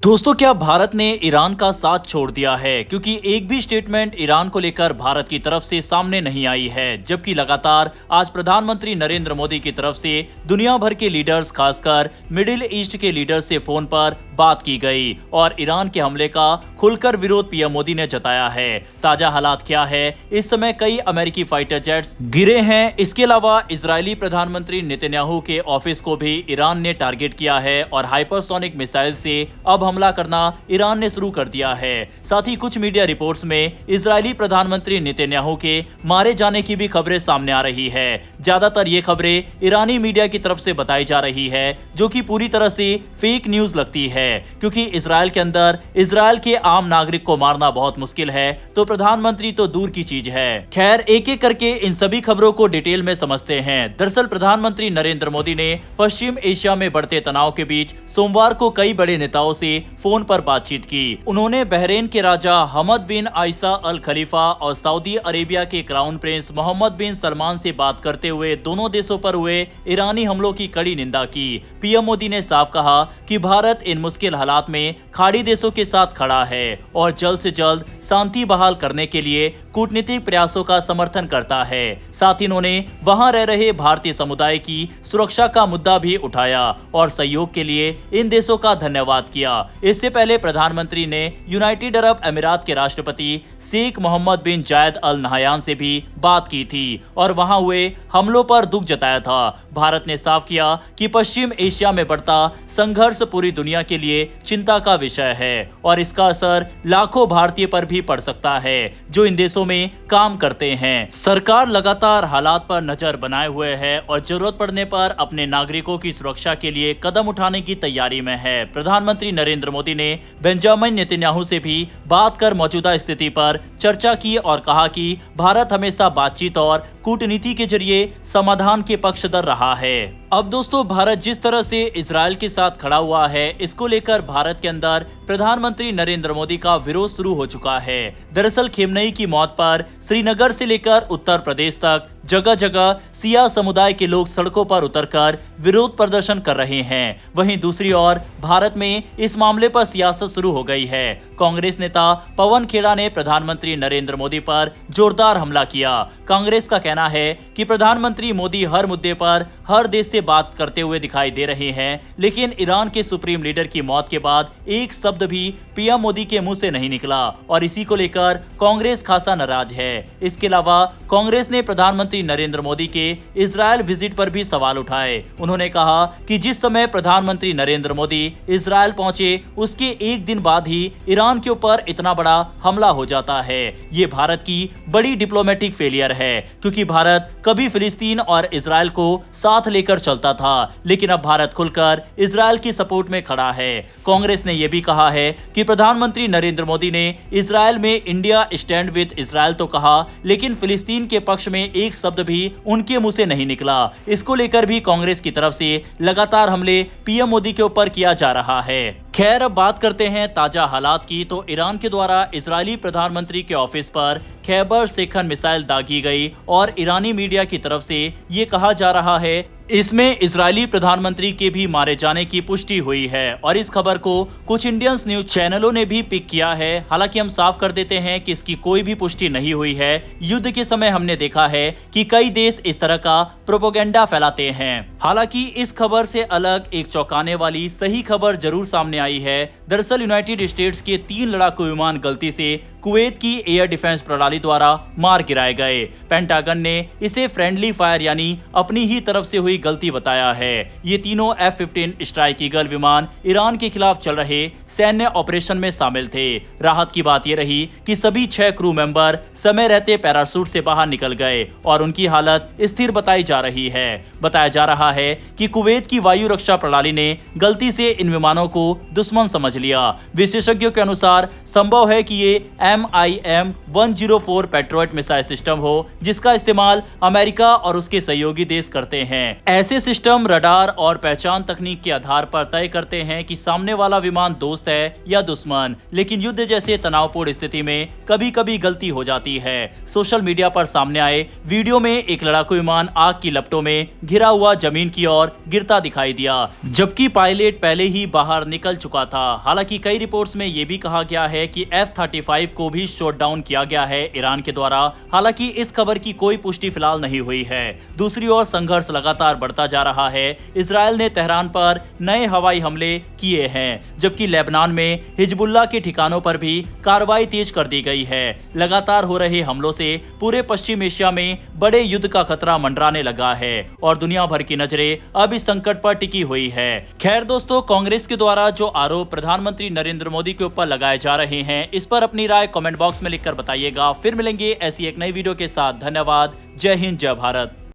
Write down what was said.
दोस्तों, क्या भारत ने ईरान का साथ छोड़ दिया है? क्योंकि एक भी स्टेटमेंट ईरान को लेकर भारत की तरफ से सामने नहीं आई है, जबकि लगातार आज प्रधानमंत्री नरेंद्र मोदी की तरफ से दुनिया भर के लीडर्स, खासकर मिडिल ईस्ट के लीडर्स से फोन पर बात की गई और ईरान के हमले का खुलकर विरोध पीएम मोदी ने जताया है। ताजा हालात क्या है? इस समय कई अमेरिकी फाइटर जेट्स गिरे हैं। इसके अलावा इजरायली प्रधानमंत्री नेतन्याहू के ऑफिस को भी ईरान ने टारगेट किया है और हाइपरसोनिक मिसाइल से अब हमला करना ईरान ने शुरू कर दिया है। साथ ही कुछ मीडिया रिपोर्ट्स में इजरायली प्रधानमंत्री नेतन्याहू के मारे जाने की भी खबरें सामने आ रही है। ज्यादातर ये खबरें ईरानी मीडिया की तरफ से बताई जा रही है, जो कि पूरी तरह से फेक न्यूज लगती है, क्योंकि इजराइल के अंदर इजराइल के आम नागरिक को मारना बहुत मुश्किल है, तो प्रधानमंत्री तो दूर की चीज है। खैर, एक एक करके इन सभी खबरों को डिटेल में समझते हैं। दरअसल प्रधानमंत्री नरेंद्र मोदी ने पश्चिम एशिया में बढ़ते तनाव के बीच सोमवार को कई बड़े नेताओं से फोन पर बातचीत की। उन्होंने बहरीन के राजा हमद बिन आयसा अल खलीफा और सऊदी अरेबिया के क्राउन प्रिंस मोहम्मद बिन सलमान से बात करते हुए दोनों देशों पर हुए ईरानी हमलों की कड़ी निंदा की। पीएम मोदी ने साफ कहा कि भारत इन मुश्किल हालात में खाड़ी देशों के साथ खड़ा है और जल्द से जल्द शांति बहाल करने के लिए कूटनीतिक प्रयासों का समर्थन करता है। साथ ही उन्होंने वहां रह रहे भारतीय समुदाय की सुरक्षा का मुद्दा भी उठाया और सहयोग के लिए इन देशों का धन्यवाद किया। इससे पहले प्रधानमंत्री ने यूनाइटेड अरब अमीरात के राष्ट्रपति शेख मोहम्मद बिन जायद अल नहयान से भी बात की थी और वहां हुए हमलों पर दुख जताया था। भारत ने साफ किया कि पश्चिम एशिया में बढ़ता संघर्ष पूरी दुनिया के लिए चिंता का विषय है और इसका असर लाखों भारतीय पर भी पड़ सकता है जो इन देशों में काम करते हैं। सरकार लगातार हालात पर नजर बनाए हुए है और जरूरत पड़ने पर अपने नागरिकों की सुरक्षा के लिए कदम उठाने की तैयारी में है। प्रधानमंत्री नरेंद्र मोदी ने बेंजामिन नेतन्याहू से भी बात कर मौजूदा स्थिति पर चर्चा की और कहा कि भारत हमेशा बातचीत और कूटनीति के जरिए समाधान के पक्षधर रहा है। अब दोस्तों, भारत जिस तरह से इजराइल के साथ खड़ा हुआ है, इसको लेकर भारत के अंदर प्रधानमंत्री नरेंद्र मोदी का विरोध शुरू हो चुका है। दरअसल खेमनेई की मौत पर श्रीनगर से लेकर उत्तर प्रदेश तक जगह जगह सिया समुदाय के लोग सड़कों पर उतरकर विरोध प्रदर्शन कर रहे हैं। वहीं दूसरी ओर भारत में इस मामले पर सियासत शुरू हो गई है। कांग्रेस नेता पवन खेड़ा ने प्रधानमंत्री नरेंद्र मोदी पर जोरदार हमला किया। कांग्रेस का कहना है कि प्रधानमंत्री मोदी हर मुद्दे पर हर देश से बात करते हुए दिखाई दे रहे हैं, लेकिन ईरान के सुप्रीम लीडर की मौत के बाद एक शब्द भी पीएम मोदी के मुंह से नहीं निकला और इसी को लेकर कांग्रेस खासा नाराज है। इसके अलावा कांग्रेस ने प्रधानमंत्री नरेंद्र मोदी के इजरायल विजिट पर भी सवाल उठाए। उन्होंने कहा कि जिस समय प्रधानमंत्री नरेंद्र मोदी इजरायल पहुंचे, उसके एक दिन बाद ही ईरान के ऊपर इतना बड़ा हमला हो जाता है। ये भारत की बड़ी डिप्लोमेटिक फेलियर है, क्योंकि भारत कभी फिलिस्तीन और इजरायल को साथ लेकर चलता था, लेकिन अब भारत खुलकर इजरायल की सपोर्ट में खड़ा है। कांग्रेस ने यह भी कहा है कि प्रधानमंत्री नरेंद्र मोदी ने इजरायल में इंडिया स्टैंड विद इजरायल तो कहा, लेकिन फिलिस्तीन के पक्ष में एक शब्द भी उनके मुंह से नहीं निकला। इसको लेकर भी कांग्रेस की तरफ से लगातार हमले पीएम मोदी के ऊपर किया जा रहा है। खैर, अब बात करते हैं ताजा हालात की। तो ईरान के द्वारा इजरायली प्रधानमंत्री के ऑफिस पर खैबर सेखन मिसाइल दागी गई और ईरानी मीडिया की तरफ से ये कहा जा रहा है इसमें इजरायली प्रधानमंत्री के भी मारे जाने की पुष्टि हुई है और इस खबर को कुछ इंडियन न्यूज चैनलों ने भी पिक किया है। हालांकि हम साफ कर देते हैं कि इसकी कोई भी पुष्टि नहीं हुई है। युद्ध के समय हमने देखा है कि कई देश इस तरह का प्रोपेगेंडा फैलाते हैं। हालांकि इस खबर से अलग एक चौंकाने वाली सही खबर जरूर सामने आई है। दरअसल यूनाइटेड स्टेट्स के 3 लड़ाकू विमान गलती से कुवैत की एयर डिफेंस प्रणाली द्वारा मार गिराए गए। पेंटागन ने इसे फ्रेंडली फायर यानी अपनी ही तरफ से हुई गलती बताया है। ये तीनों F-15 स्ट्राइक ईगल विमान ईरान के खिलाफ चल रहे सैन्य ऑपरेशन में शामिल थे। राहत की बात यह रही कि सभी 6 क्रू मेंबर समय रहते पैराशूट से बाहर निकल गए और उनकी हालत स्थिर बताई जा रही है। बताया जा रहा है कि कुवैत की वायु रक्षा प्रणाली ने गलती से इन विमानों को दुश्मन समझ लिया। विशेषज्ञों के अनुसार संभव है कि ये MIM-104 पैट्रियट मिसाइल सिस्टम हो, जिसका इस्तेमाल अमेरिका और उसके सहयोगी देश करते हैं। ऐसे सिस्टम रडार और पहचान तकनीक के आधार पर तय करते हैं कि सामने वाला विमान दोस्त है या दुश्मन। लेकिन युद्ध जैसे तनावपूर्ण स्थिति में कभी कभी गलती हो जाती है। सोशल मीडिया पर सामने आए वीडियो में एक लड़ाकू विमान आग की लपटों में घिरा हुआ जमीन की ओर गिरता दिखाई दिया, जबकि पायलट पहले ही बाहर निकल चुका था। हालांकि कई रिपोर्ट्स में यह भी कहा गया है कि F-35 को भी शॉट डाउन किया गया है ईरान के द्वारा। हालांकि इस खबर की कोई पुष्टि फिलहाल नहीं हुई है। दूसरी ओर संघर्ष लगातार बढ़ता जा रहा है। इजरायल ने तेहरान पर नए हवाई हमले किए हैं, जबकि लेबनान में हिजबुल्लाह के ठिकानों पर भी कार्रवाई तेज कर दी गई है। लगातार हो रहे हमलों से पूरे पश्चिम एशिया में बड़े युद्ध का खतरा मंडराने लगा है और दुनिया भर की नजरें अब इस संकट पर टिकी हुई है। खैर दोस्तों, कांग्रेस के द्वारा जो आरोप प्रधानमंत्री नरेंद्र मोदी के ऊपर लगाए जा रहे हैं, इस पर अपनी राय कमेंट बॉक्स में लिखकर बताइएगा। फिर मिलेंगे ऐसी एक नई वीडियो के साथ। धन्यवाद। जय हिंद, जय भारत।